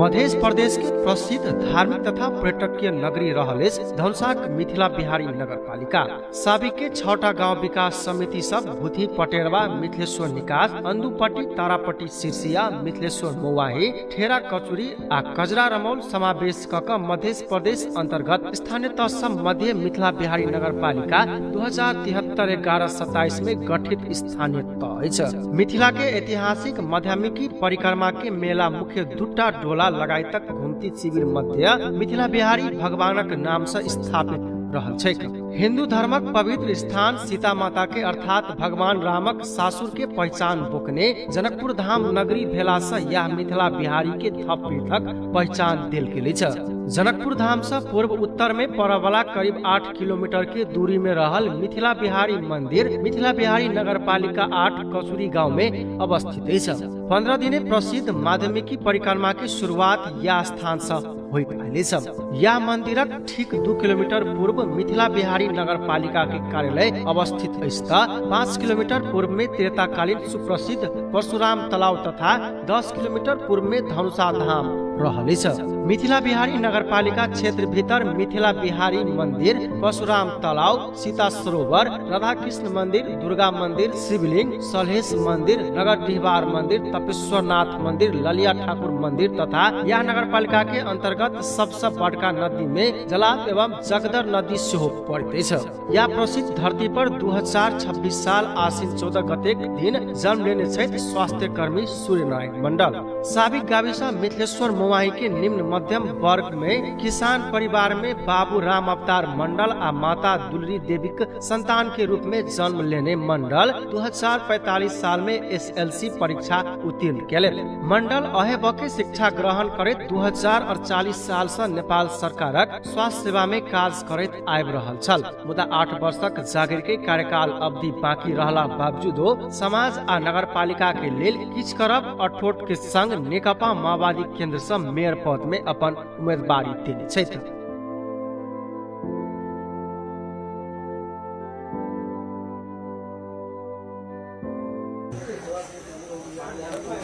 मध्य प्रदेश के प्रसिद्ध धार्मिक तथा पर्यटकीय नगरी रहलेस धनुषाक मिथिला बिहारी नगरपालिका साबिक के 6टा गांव विकास समिति सब भूथी पटेरवा मिथिलेश्वर निकास अंदुपट्टी तारापट्टी सिरसिया मिथिलेश्वर मोवाही ठेरा कचुरी आ कजरा रमौल समावेश कक मध्य प्रदेश अंतर्गत स्थानीय तह सब मध्य मिथिला बिहारी नगरपालिका 2073-11-27 में गठित स्थानीय तह अछि। मिथिला के ऐतिहासिक माध्यमिकी परिक्रमा के मेला मुख्य दुटा डोला लगाई तक घुमती शिविर मध्य मिथिला बिहारी भगवानक नाम से स्थापित रहल छै। हिंदू धर्मक पवित्र स्थान सीता माता के अर्थात भगवान रामक सासुर के पहचान बोकने जनकपुर धाम नगरी भेला से यह मिथिला बिहारी के थप पृथक पहचान देल गेल छै। जनकपुर धाम से पूर्व उत्तर में पड़े वाला करीब 8 किलोमीटर के दूरी में रहल मिथिला बिहारी मंदिर मिथिला बिहारी नगरपालिका 8 कसूरी गांव में अवस्थित है। 15 दिने प्रसिद्ध माध्यमिकी परिक्रमा के शुरुआत यह स्थान से होइत आइले छ। यह मंदिरक ठीक 2 किलोमीटर पूर्व मिथिला बिहारी नगरपालिका के कार्यालय अवस्थित अछि। 5 किलोमीटर पूर्व में त्रेताकालीन सुप्रसिद्ध परशुराम तालाब तथा 10 किलोमीटर पूर्व में धनुषा धाम रहल छ। मिथिला बिहारी नगरपालिका क्षेत्र भीतर मिथिला बिहारी मंदिर, परशुराम तालाब, सीता सरोवर, राधा कृष्ण मंदिर, दुर्गा मंदिर, शिवलिंग, सलहेश मंदिर, नगर डिहबार मंदिर, तपेश्वरनाथ मंदिर, ललिया ठाकुर मंदिर तथा यह नगरपालिका के अंतर्गत सबसे बड़का नदी में जलात एवं जगदर नदी सेहो पड़ते छ। यह प्रसिद्ध धरती पर 2026 साल आश्विन 14 गते दिन जन्म लेने छथि स्वास्थ्य कर्मी सूर्य नारायण मंडल। साबिक गाविस मिथिलेश्वर मोवाही के निम्न मध्यम वर्ग में किसान परिवार में बाबू राम अवतार मंडल आ माता दुलरी देवी संतान के रूप में जन्म लेने मंडल 2045 साल में SLC परीक्षा उत्तीर्ण केले। मंडल अहेब के शिक्षा ग्रहण करैत 2048 साल से नेपाल सरकारक स्वास्थ्य सेवा में काज करैत आबि रहल छल। मुदा 8 वर्षक जागिर के कार्यकाल अवधि बाकी रहला बावजूदो समाज आ नगरपालिका के लेल किछ करब अठोट के संग नेकपा माओवादी केंद्र से मेयर पद में अपन उम्मीदवारी देने छथि।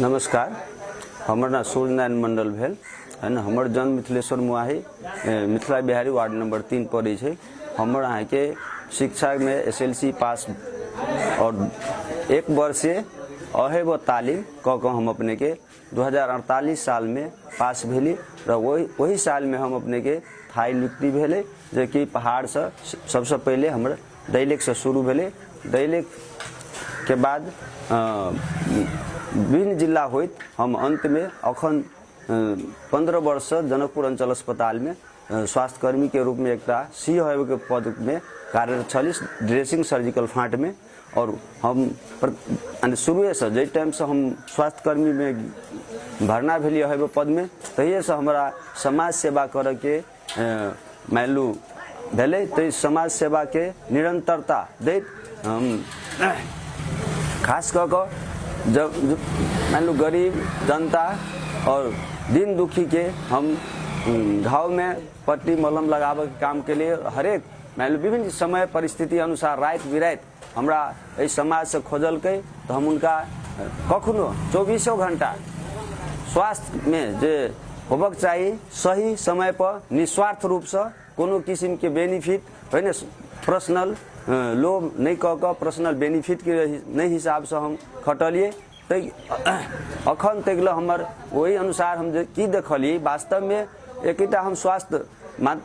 नमस्कार, हमर नाम सूर्य नारायण मंडल भेल है ना। हमर जन्म मिथिलेश्वर मोवाही मिथिला बिहारी वार्ड नंबर 3 पड़े छै। हमर अहाँ के शिक्षा में SLC पास और 1 वर्षीय अहेब तालीम क हम अपने के 2048 साल में पास भेली। वही साल में हम अपने के थाई नियुक्ति भेले, जो कि पहाड़ से सबसे पहले हमर दैलेख से शुरू भेले। दैलेख के बाद विभिन्न जिला होइत हम अंत में अखन 15 वर्ष जनकपुर अंचल अस्पताल में स्वास्थ्य कर्मी के रूप में एक CEO के पद में कार्यरत छली ड्रेसिंग सर्जिकल फांट में। और हम शुरू से जे टाइम से हम स्वास्थ्य कर्मी में भरना भेली है पद में, तहिए से हमारा समाज सेवा करे के मानलू भेले। तो समाज सेवा के निरंतरता दैत हम खास कर जब मानलू गरीब जनता और दिन दुखी के हम घाव में पट्टी मलहम लगावे के काम के लिए हरेक मानलू विभिन्न समय परिस्थिति अनुसार रात बिरात हमरा इस समाज से खोजल के, तो हम उनका कखनो 24 घंटा स्वास्थ्य में जे होबक चाहिए सही समय पर निस्वार्थ रूप से कोनो किस्म के बेनिफिट है न पर्सनल लोभ नहीं कह पर्सनल बेनिफिट के नहीं हिसाब से हम खटलिए। अखन तक हमर वही अनुसार हम की देखलिए वास्तव में एकटा हम स्वास्थ्य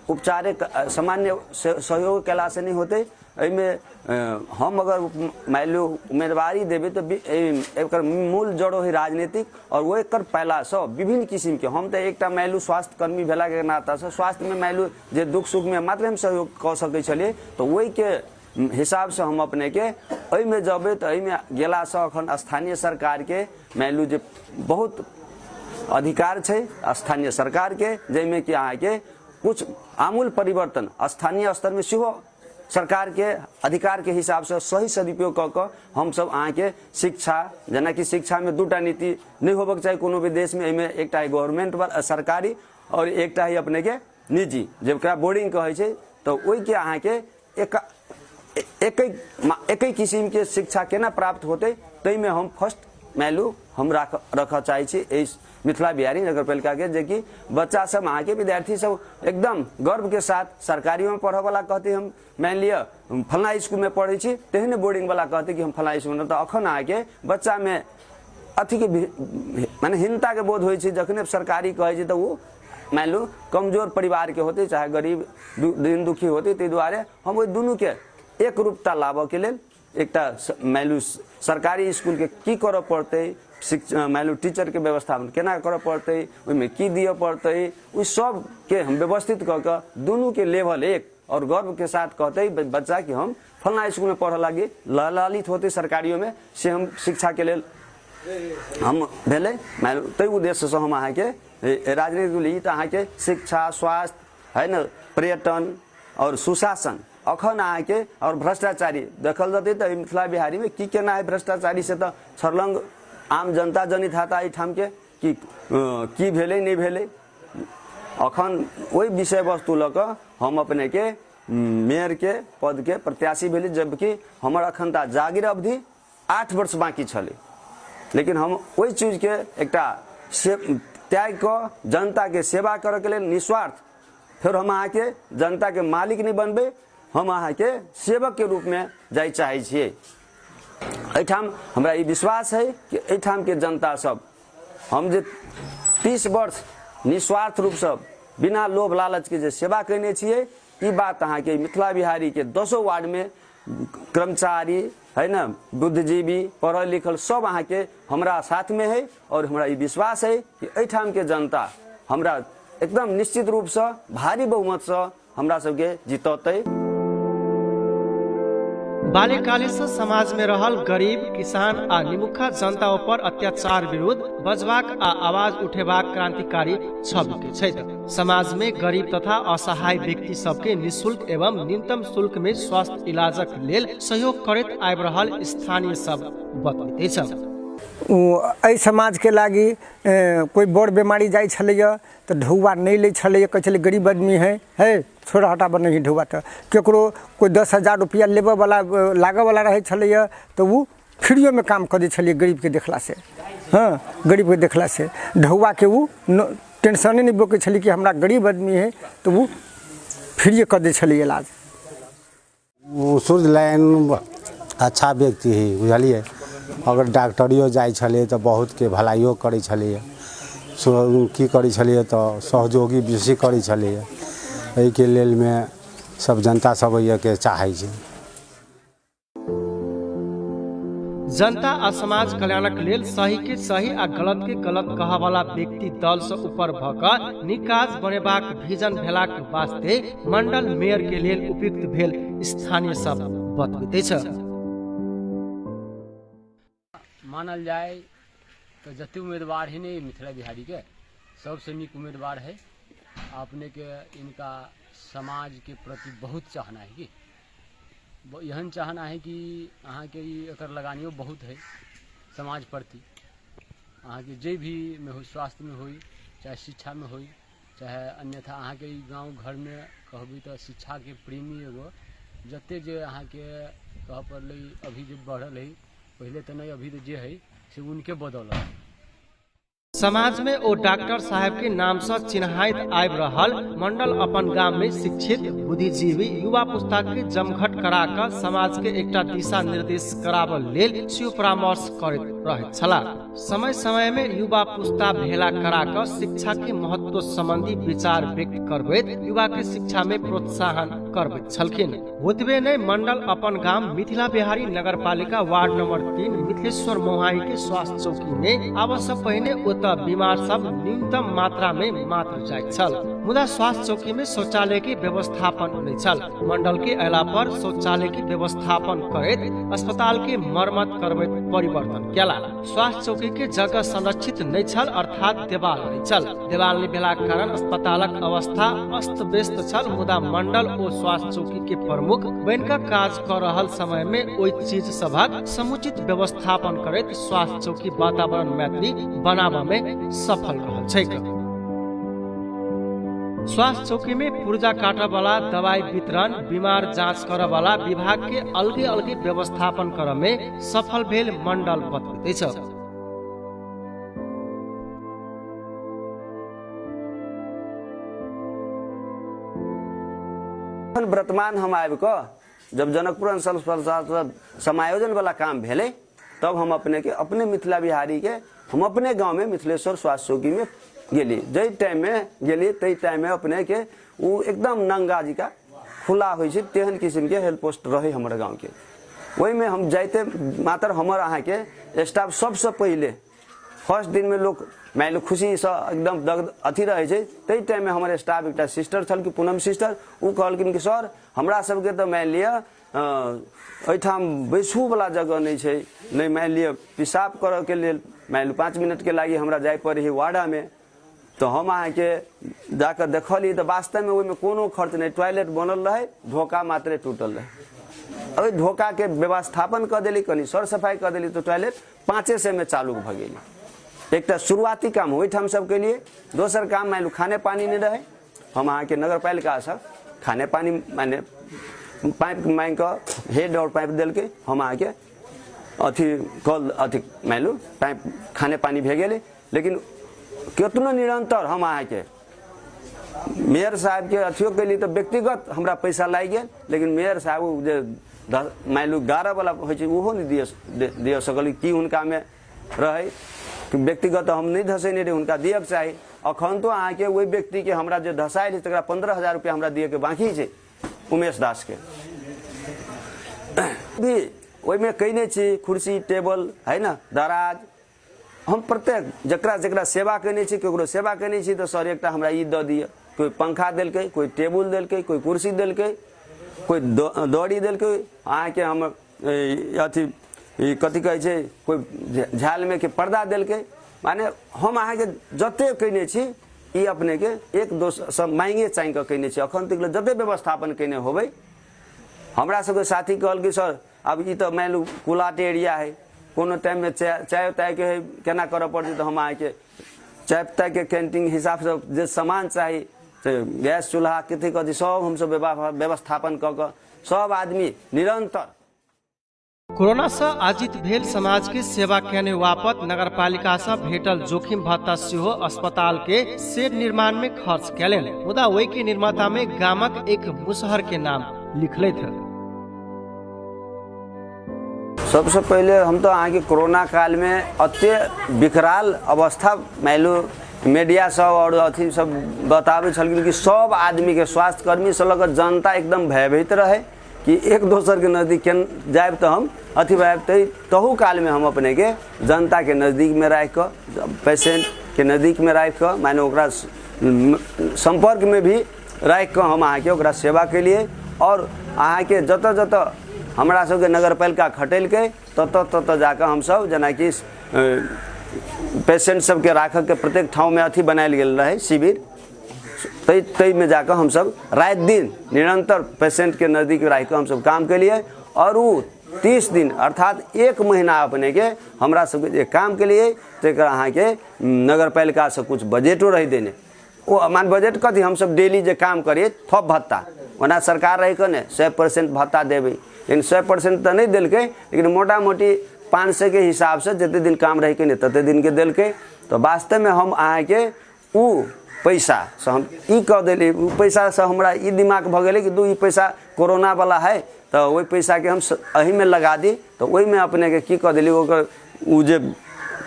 उपचार सामान्य सहयोग केला से नहीं होते। हम अगर मान लो उम्मीदवारी देवे तो एक मूल जड़ो है राजनीतिक और वो एक पहला से विभिन्न किस्म के हम तो एक मान लो स्वास्थ्य कर्मी भेला के नाता से स्वास्थ्य में मान लो जे दुख सुख में मात्र हम सहयोग कर सके छलिए। तो वही के हिसाब से हम अपने के में जबे तो गेला से अखन स्थानीय सरकार के मान लो जे बहुत अधिकार है स्थानीय सरकार के, जैमें कि अहाँ के कुछ आमूल परिवर्तन स्थानीय स्तर में सेहो सरकार के अधिकार के हिसाब से सही सदुपयोग क हम सब अहाँ के शिक्षा जना कि शिक्षा में 2टा नीति नहीं होबक चाहिए कोनो भी देश में। एमे एकटा है गवर्नमेंट सरकारी और एकटा है अपने के निजी जबकरा बोर्डिंग कहे छै। तो वही के अहाँ के एक किस्म के शिक्षा केना प्राप्त होते तई में हम फर्स्ट मैलू हम रख चाहे छी मिथिला बिहारी नगरपालिका के, जे कि बच्चा सब अहाँ के विद्यार्थी सब एकदम गर्व के साथ सरकारी में पढ़े वाला कहते हम मान लिया फलना स्कूल में पढ़े छी, तेहने बोर्डिंग वाला कहते कि हम फलना स्कूल में, तो अखन अहाँ के बच्चा में अथी के माने हीनता के बोध होइ छै। जखने सरकारी कहे छै तो वो मान लो कमजोर परिवार के होते चाहे गरीब दिन दुखी होते, ताहि दुआरे हम ओहि दुनू के एक रूपता लाबऽ के लेल एकटा मान लो सरकारी स्कूल के की करऽ पड़तै, शिक्षा मान लो टीचर के व्यवस्थापन केना करऽ पड़तै, ओहिमे की दिअ पड़तै, ओहि सब के हम व्यवस्थित कऽ के दुनू के लेवल एक और गर्व के साथ कहते बच्चा कि हम फलना स्कूल में पढ़ लागी, ललालित होते सरकारियों में से हम शिक्षा के लेल हम भेले ताहि उद्देश्य से हम अहाँ के राजनीतिक लिए तो अहाँ के शिक्षा स्वास्थ्य है न पर्यटन और सुशासन अखन अहाँ के और भ्रष्टाचारी देखल जाते तो मिथिला बिहारी में की केना है भ्रष्टाचारी से तो छरलंग आम जनता जनित हाता ठाम के की भेले नहीं भेले। अखन वही विषय वस्तु लऽ कऽ हम अपने के मेयर के पद के प्रत्याशी भेली, जबकि हमर अखन ता जागीर अवधि 8 वर्ष बाकी छले, लेकिन हम वही चीज के एकटा त्याग कऽ जनता के सेवा करे के लेल निस्वार्थ, फिर हम अहाँ के जनता के मालिक नहीं बनबे, हम अहाँ के सेवक के रूप में जाय चाहे छियै। एठाम हमरा ई विश्वास है कि एठाम के जनता सब हम जे 30 वर्ष निस्वार्थ रूप से बिना लोभ लालच के जे सेवा करने छियै, ई बात अहाँ के मिथिला बिहारी के 10 वार्ड में कर्मचारी है न बुद्धिजीवी पढ़ल लिखल सब अहाँ के हमरा साथ में है, और हमरा ई विश्वास है कि एठाम के जनता हमरा एकदम निश्चित रूप से भारी बहुमत से हमरा सबके जितौतै। बाल्यकाले से समाज में रहल गरीब किसान आ निमुखा जनता पर अत्याचार विरुद्ध बजबाक आ आवाज उठेबाक क्रांतिकारी छवि के छै। समाज में गरीब तथा असहाय व्यक्ति सबके निःशुल्क एवं न्यूनतम शुल्क में स्वास्थ्य इलाजक लेल सहयोग करैत आबि रहल स्थानीय सब बतबैत छै। एहि समाज के लागी कोई बड़ बीमारी जाय छलैया तो ढौआ नहीं ले छलैया, कहै छलै गरीब आदमी है छोड़ा हटाबऽ नहीं ढौआ, तो केकरो कोई 10,000 रुपया लेबऽ वाला लागऽ वाला रहे छलैया तो वो फ्रीओ में काम कर दै छलियै गरीब के देखला से। हाँ, गरीब के देखला से ढौआ के वो टेंशने नहीं बोकै छलै कि हमरा गरीब आदमी है, तो वो फ्री कर दै छलै इलाज। सूर्य लाइन अच्छा व्यक्ति है बुझलिए, अगर डॉक्टरियो जाय छले तो बहुत के भलाइयो करे छले, की करे छले तो सहयोगी बेसी करे छले, एहि के लेल में सब जनता सब के चाहे छै। जनता आ समाज कल्याणक लेल सही के सही आ गलत के गलत कहऽ वाला व्यक्ति दल से ऊपर भऽ कऽ निकाज बनेबाक विजन भेलाक वास्ते मंडल मेयर के लेल उपयुक्त भेल स्थानीय सब बतबैत छै। मानल जाए तो जते उम्मीदवार है नहीं मिथिला बिहारी के सबसे नीक उम्मीदवार है। आपने के इनका समाज के प्रति बहुत चाहना है कि यहन चाहना है कि अहाँ के एकर लगानियो बहुत है समाज प्रति। अहाँ के जे भी में हो, स्वास्थ्य में होई चाहे शिक्षा में होई चाहे अन्यथा अहाँ के गाँव घर में कहबी तो शिक्षा के प्रेमी एगो जते जे अहाँ के कह पड़े अभी जो बढ़ल है, पहले तो नहीं अभी तो जे है से उनके बदौलत। समाज में ओ डॉक्टर साहब के नाम से चिन्हाइत आबि रहल मंडल अपन गाम में शिक्षित बुद्धिजीवी युवा पुस्ता के जमघट करा कऽ समाज के एकटा दिशा निर्देश कराबऽ लेल शिव परामर्श करैत रहैत छलाह। समय समय में युवा पुस्ता भेला करा कऽ शिक्षा के महत्व संबंधी विचार व्यक्त करबैत युवा के शिक्षा में प्रोत्साहन करबैत छलखिन। ओतबे नहीं मंडल अपन गाम मिथिला बिहारी नगरपालिका वार्ड नंबर 3 मिथिलेश्वर मोहाई के स्वास्थ्य चौकी में आवश्यक पहिने ओतऽ बीमार सब न्यूनतम मात्रा में मात्र जाइत छल, मुदा स्वास्थ्य चौकी में शौचालय के व्यवस्थापन नहीं छल। मंडल के अयला पर शौचालय के व्यवस्थापन करैत अस्पताल के मरम्मत करबैत परिवर्तन केला। स्वास्थ्य चौकी के जगह संरक्षित नहीं छल, अर्थात देवाल नहीं छल। देवाल नहीं भेलाक कारण अस्पतालक अवस्था अस्त व्यस्त छल, मुदा मंडल ओ स्वास्थ्य चौकी के प्रमुख बनि कऽ काज कऽ रहल समय में ओहि चीज सभक समुचित व्यवस्थापन करैत स्वास्थ्य चौकी वातावरण मैत्री बनाबऽ में सफल रहल छै। स्वास्थ्य चौकी में पुर्जा काटऽ वाला दवाई वितरण, बीमार जांच करऽ वाला विभाग के अलगे अलगे व्यवस्थापन करऽ में सफल भेल मंडल बतबैत छै। वर्तमान हम आबि कऽ जब जनकपुर अंचल अस्पताल समायोजन वाला काम भेलै तब हम अपने के अपने मिथिला बिहारी के हम अपने गांव में मिथिलेश्वर स्वास्थ्य चौकी में गेली। जै टाइम में गेली तै टाइम में अपने के वो एकदम नंगा जी का खुला होइ छै तेहन किस्म के हेल्थ पोस्ट रहे हमर गांव के। वही में हम जाते मात्र हमर अहाँ के स्टाफ सबसे पहले फर्स्ट दिन में लोग मान लो खुशी से एकदम दग्ध अथी रहे छै तै टाइम में हमारे स्टाफ एक सिस्टर छल कि पूनम सिस्टर उ कहलखिन कि सर हमरा सबके तो मान लिया एठाम बैसू वाला जगह नहीं छै, नहीं मान लिया पेशाब करऽ के लिए मान लो 5 मिनट के लागी हमरा जाय पड़े वार्डा में। तो हम अहाँ के जाकर देखली तो वास्तव में ओहि में कोनो खर्च नहीं, टॉयलेट बनल रहे ढोका मात्रे टूटल रहे। अभी ढोका के व्यवस्थापन कर दिली कनी सर सफाई कर दिली तो टॉयलेट 5 में चालू भ गेली। एक शुरुआती काम ओहिठाम सब के लिए। दोसर काम मान लो खाने पानी नहीं रहे, हम अहाँ के नगर पालिका सब खाने पानी माने पाइप मांग कर हेड और पाइप दिल के हम अहाँ के अथी कल अथी मान लो पाइप खाने पानी भे गेले। लेकिन कितना निरंतर हम अहाँ के मेयर साहब के अथियों के लिए तो व्यक्तिगत हमरा पैसा लाग गया, लेकिन मेयर साहब जे मान लो 11 वाला हो नहीं दिए सकल कि उनका में रहे व्यक्तिगत हम नहीं धसेने रहे उनका दिए के चाहिए। अखन तो अहाँ के वही व्यक्ति के हमरा जो धसायल तक 15,000 रुपया हमरा दिए के बाकी है उमेश दास के भी वही में कहने छी कुर्सी टेबल है ना दराज हम प्रत्येक जकरा जकरा सेवा करने छी केकरो सेवा करने छी तो सर एक हमरा ई द दिए, कोई पंखा दिल्कै, कोई टेबुल दिल्कै, कोई कुर्सी दिल्कै, कोई दौड़ी दिल्कै अहाँ के हम अथी कथी कहै छै कोई झाल में के पर्दा दिल्कै। माने हम अहाँ के जते कहने छी ई अपने के एक दोसर सब मांगे चाहि के कहने छी। अखन तक जते व्यवस्थापन कहने होबै हमरा सबके साथी कहल कि सर अब ई तो मान लो कुलाट एरिया है, कोनो टाइम में चाय ताय के केना करऽ पड़तै तो हम अहाँ के चाय ताय के कैंटीन हिसाब से जे सामान चाहिए गैस चूल्हा कथी कथी सब हम सब व्यवस्थापन क के सब आदमी निरंतर कोरोना से आजित भेल समाज के सेवा केने वापत नगरपालिका से भेटल जोखिम भत्ता सेहो अस्पताल के शेड निर्माण में खर्च कैलन। मुदा वही के निर्माता में गामक एक मुसहर के नाम लिखले थे। सबसे पहले हम तो अहाँ के कोरोना काल में अत्य विकराल अवस्था मान लो मीडिया सब और अथी सब बताबे छलखिन कि सब आदमी के स्वास्थ्य कर्मी से लग जनता एकदम भयभीत रहे कि एक दोसर के नजदीक जाए तो हम अथी भाई तहु काल में हम अपने के जनता के नज़दीक में रख कर पेशेंट के नज़दीक में रख कर माने ओकरा संपर्क में भी रख कर हम अहाँ के ओकरा सेवा के लिए और अहाँ के जत जत हमरा सबके नगरपालिका खटेलकै तत जाकर हम सब जेना कि पेशेंट सबके राख के प्रत्येक ठाव में अथी बनायल गेल रहे शिविर तै में जाकर हम सब रात दिन निरंतर पेशेंट के नज़दीक रह कर हम सब काम के लिए और वो 30 दिन अर्थात 1 महीना अपने के हमरा सबके काम के लिए तकर अहाँ के नगरपालिका से कुछ बजटो रही देने वो मान बजट कथी हम सब डेली जे काम करिए थप भत्ता ओना सरकार रही के 100% भत्ता देवे, लेकिन 100% तो नहीं दिल्कै, लेकिन मोटा मोटी 500 के हिसाब से जितने दिन काम रही के तते दिन के दिल्कै। तो वास्तव में हम अहाँ के उ पैसा से हम ई कह दिली पैसा से हमरा ई दिमाग भ गेलै कि दू ई पैसा कोरोना वाला है तो वही पैसा के हम अही में लगा दी। तो वही में अपने के की कह दिली ओकर उ जे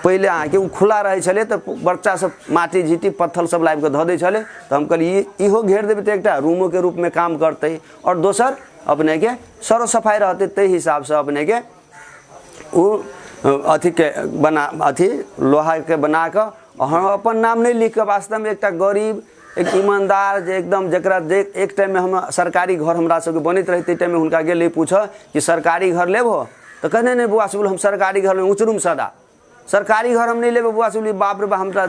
पहले अहाँ के उ खुला रहे छले तो बच्चा सब माटी झीटी पत्थर सब लाइब के धऽ दै छले तो हम कहली इहो घेर देबै तो एकटा रूमो के रूप में काम करते और दोसर अपने के सरो सफाई रहते तै हिसाब से अपने के उ अथी के बना अथी लोहा के बना कर हम अपन नाम नहीं लिख के वास्तव में एकटा गरीब एक ईमानदार जे एकदम जकरा एक टाइम में हम सरकारी घर हमरा सबके बनैत रहे टाइम में हुनका गेल पूछ कि सरकारी घर लेबो तो कहने नहीं बुआ सुबुल हम सरकारी घर में उचरूम सदा सरकारी घर हम नहीं लेबो बुआ सुबुल बाप रे बा हमरा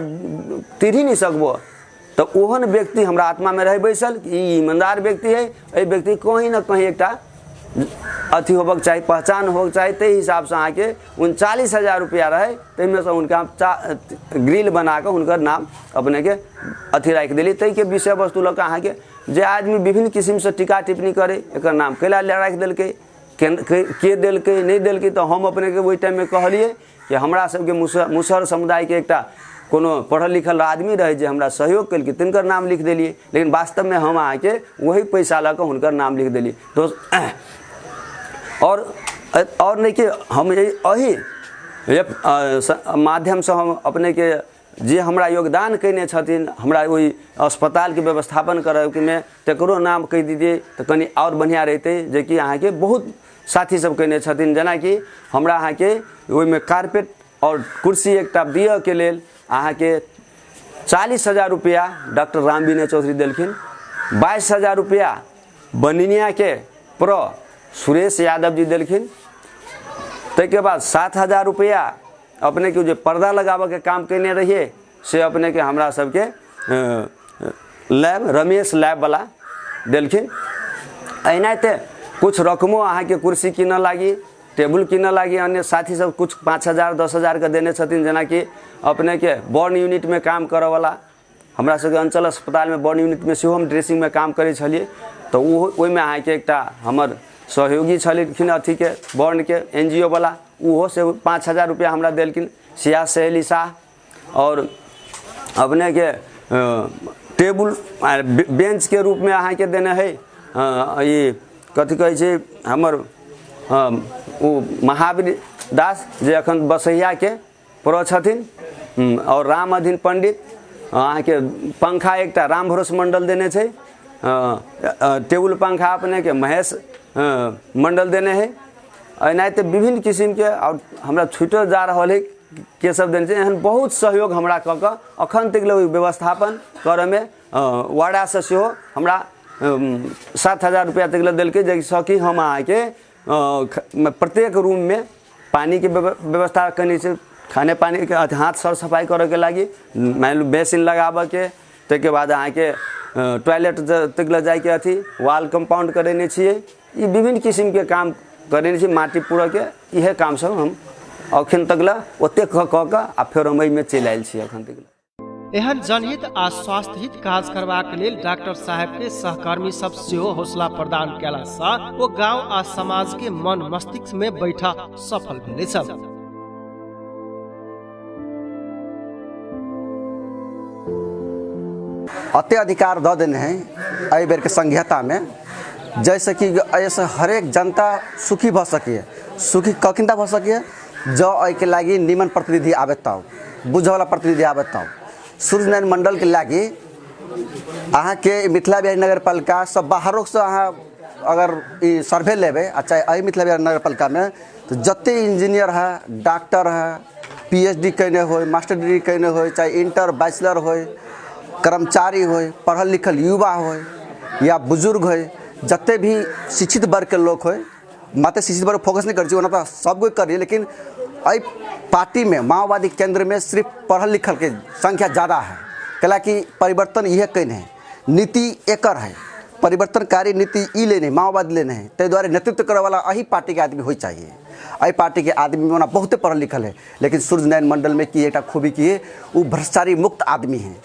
तीर नहीं सकबो। तो ओहन व्यक्ति हमरा आत्मा में रह बैसल कि ईमानदार व्यक्ति है, ए व्यक्ति कहीं ना कहीं एकटा अथी होबक चाहिए पहचान होबक चाहिए। ते हिसाब से अहाँ के 39,000 रुपया रहे तैमें से उनका ग्रिल बना कर उनकर नाम अपने के अथी रख दिली। तै के विषय वस्तु लग अहाँ के जे आदमी विभिन्न किस्म से टीका टिप्पणी करे एक नाम कैला रख दिल्कै के दिल्कै नहीं दिल्कै। तो हम अपने के वही टाइम में कहलिए कि हमरा सबके मुसहर समुदाय के एकटा कोनो पढ़ल लिखल आदमी रहे जे हमरा सहयोग कल तिनकर नाम लिख दिलिए, लेकिन वास्तव में हम आके वही पैसा ला के हुनकर नाम लिख दिलिए। तो और नहीं कि हम यही माध्यम से हम अपने के जे हमरा योगदान कैने छथिन हमरा वही अस्पताल के व्यवस्थापन करे में तकरो नाम कह दीजिए तो कनी और बढ़िया रहते, जे कि अहाँ के बहुत साथी सब कैने छथिन। जना कि हमरा अहाँ के ओहि में कारपेट और कुर्सी एकटा दिए के लेल अहाँ के 40,000 रुपया डॉक्टर रामविनय चौधरी देलखिन, 22,000 रुपया बनिनिया के प्रो सुरेश यादव जी देलखिन, तैके बाद 7,000 रुपया अपने के जो पर्दा लगाबे के काम कैने रहिए से अपने के हमरा सबके लैब रमेश लैब वाला देलखिन। एनाहिते कुछ रकमों अहाँ के कुर्सी किन लागी, टेबुल किन लागी अन्य साथी सब कुछ 5,000 10,000 के देने छथिन। जना कि अपने के बर्न यूनिट में काम करे वाला हमरा सबके अंचल अस्पताल में बर्न यूनिट में सेहो हम ड्रेसिंग में काम करे छलिए, तो ओहि में अहाँ के एकटा हमर सहयोगी छलखिन अथी के बर्न के NGO वाला, उहो से 5,000 रुपया हमरा देलखिन सिया सहेली शाह। और अपने के टेबुल बेंच के रूप में अहाँ के देने है ये कथी कहै छै हमर ओ महावीर दास जे अखन बसैया के प्रो छथिन, और राम अधीन पंडित अहाँ के पंखा एकटा राम भरोस मंडल देने छै, टेबुल पंखा अपने के महेश मंडल देने है। एनाहिते विभिन्न किस्म के और हमरा छूटल जा रहा है के सब देने एहन बहुत सहयोग हमरा कऽ कऽ अखन तक व्यवस्थापन करे में वार्डा से सेहो हमरा 7,000 रुपया तक देलकै, जैसे कि हम अहाँ के प्रत्येक रूम में पानी के व्यवस्था करनी छै, खाने पानी के हाथ सर सफाई करे के लागी मान लो बेसिन लगाबे के, तैके बाद अहाँ के टॉयलेट तक जाए के अथी वाल कंपाउंड करेने छियै। ये विभिन्न किस्म के काम करेने छियै, माटी पूरा के इहे काम सब हम अखन तक ओते कऽ कऽ आ फेर हम में चलि आयल छी अखन तक। एहन जनहित आ स्वास्थ्य हित काज करबाक लेल डॉक्टर साहब के सहकर्मी सब सेहो हौसला प्रदान केला सँ ओ गांव आ समाज के मन मस्तिष्क में बैठा सफल भेलै सब। अत्य अधिकार दऽ देने हैं एहि बेर के संघीयता में, जैसे कि ऐसे हरेक जनता सुखी भ सके, सुखी कखिनता भ सके जो एहि के लागी निमन प्रतिनिधि आवे तब, बुझे वाला प्रतिनिधि आवे तब। सूर्यनारायण मंडल के लागी अहाँ के मिथिला बिहारी नगर पालिका सब बाहरों से अहाँ अगर ई सर्वे लेबे, अच्छा एहि मिथिला बिहारी नगर पालिका में तो जते इंजीनियर है, डॉक्टर है, PhD कैने हो, मास्टर डिग्री कैने हो, चाहे इंटर बैचलर हो, कर्मचारी हो, पढ़ल लिखल युवा हो या बुजुर्ग हो, जते भी शिक्षित वर्ग के लोग हो, मात्र शिक्षित वर्ग फोकस नहीं कर तो सब कोई करिए, लेकिन एहि पार्टी में माओवादी केंद्र में सिर्फ पढ़ल लिखल के संख्या ज़्यादा है। कला कि परिवर्तन यह कहने है, नीति एकर है, परिवर्तनकारी नीति ई लेने माओवादी लेने हैं, ताहि द्वारा नेतृत्व करे वाला यही पार्टी के आदमी हो चाहिए। एहि पार्टी के आदमी में बहुत पढ़ल लिखल है, लेकिन सूर्यनारायण मंडल में की एक खूबी की है, वो भ्रष्टाचारी मुक्त आदमी है।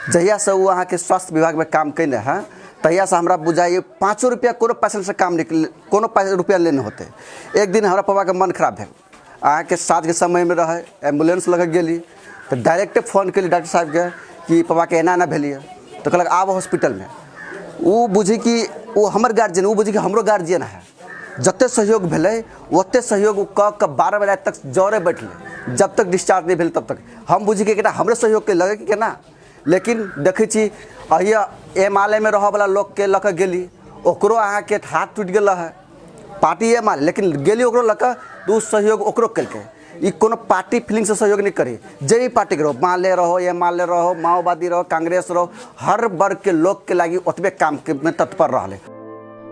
जहिया से वो अहाँ के स्वास्थ्य विभाग में काम कैने हैं तहिया से हमरा बुझाइए 5 रुपया कोनो पैसेंट से काम निकल, कोनो रुपया लेने होते। एक दिन हमारा पापा के मन खराब भेल, अहाँ के साँझ के समय में रहे, एम्बुलेंस लगे गेली तो डायरेक्टे फोन कली डॉक्टर साहब के कि पापा के एना भेलिए, तो कहलक आब हॉस्पिटल में। वो बुझी कि वो हमर गार्जियन, वो बुझी कि हमरो गार्जियन है, जते सहयोग भेलै ओते सहयोग कऽ के 12 बजे तक जरे बैठले, जब तक डिस्चार्ज नहीं भेल तब तक। हम बुझी कि हमरे सहयोग के लगे कि केना, लेकिन देखै छी अहिया MLA में रह वाला लोग के लऽ के गेली, ओकरो अहाँ के हाथ टूट गेल है, पार्टी MLA लेकिन गेली ओकरो लऽ के तो सहयोग ओकरो केलकै। ई कोनो पार्टी फीलिंग से सहयोग नहीं करी, जे भी पार्टी के रहो, MLA रहो, MLA रहो, माओवादी रहो, कांग्रेस रहो, हर वर्ग के लोग के लागी ओतबे काम के में तत्पर रहले।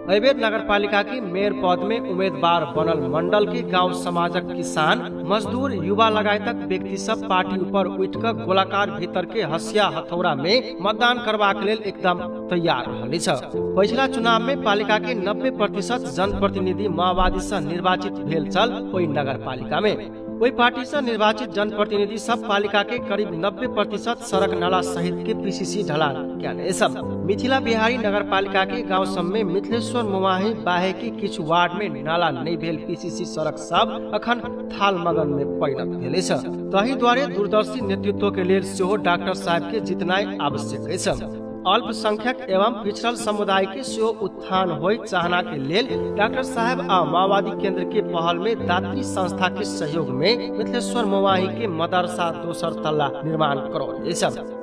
एहि बेर नगर पालिका की मेयर पद में उम्मीदवार बनल मंडल के गांव समाजक किसान, मजदूर, युवा लगायतक व्यक्ति सब पार्टी ऊपर उठ कर गोलाकार भीतर के हसिया हथौड़ा में मतदान करबाक लेल एकदम तैयार रहल छ। पिछला चुनाव में पालिका के 90% जनप्रतिनिधि माओवादी से निर्वाचित भेल छल ओहि नगर पालिका में। वही पार्टी से निर्वाचित जनप्रतिनिधि सब पालिका के करीब 90% सड़क नाला सहित के पीसीसी ढलान क्या सब मिथिला बिहारी नगर पालिका के गाँव सब में मिथिलेश्वर मोमाही बाहे के किछु वार्ड में नाला नहीं भेल पीसीसी सड़क सब अखन थाल मगन में परिणत भेल छ। तही द्वारे दूरदर्शी नेतृत्व के लेल सेहो डॉक्टर साहब के जितनाई आवश्यक है। अल्पसंख्यक एवं पिछड़ल समुदाय के सेहो उत्थान होय चाहना के लेल डॉक्टर साहब आ माओवादी केंद्र के पहल में दात्री संस्था के सहयोग में मिथिलेश्वर मोमाही के मदरसा दोसर तल्ला निर्माण करल सब।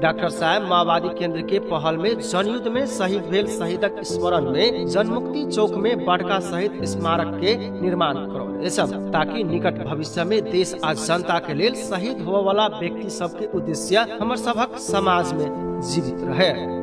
डॉक्टर साहब माओवादी केंद्र के पहल में जनयुद्ध में शहीद भेल शहीदक स्मरण में जनमुक्ति चौक में बड़का शहीद स्मारक के निर्माण करो सब, ताकि निकट भविष्य में देश आ जनता के लेल शहीद होने वाला व्यक्ति सब के उद्देश्य हमर सबक समाज में जीवित रहे।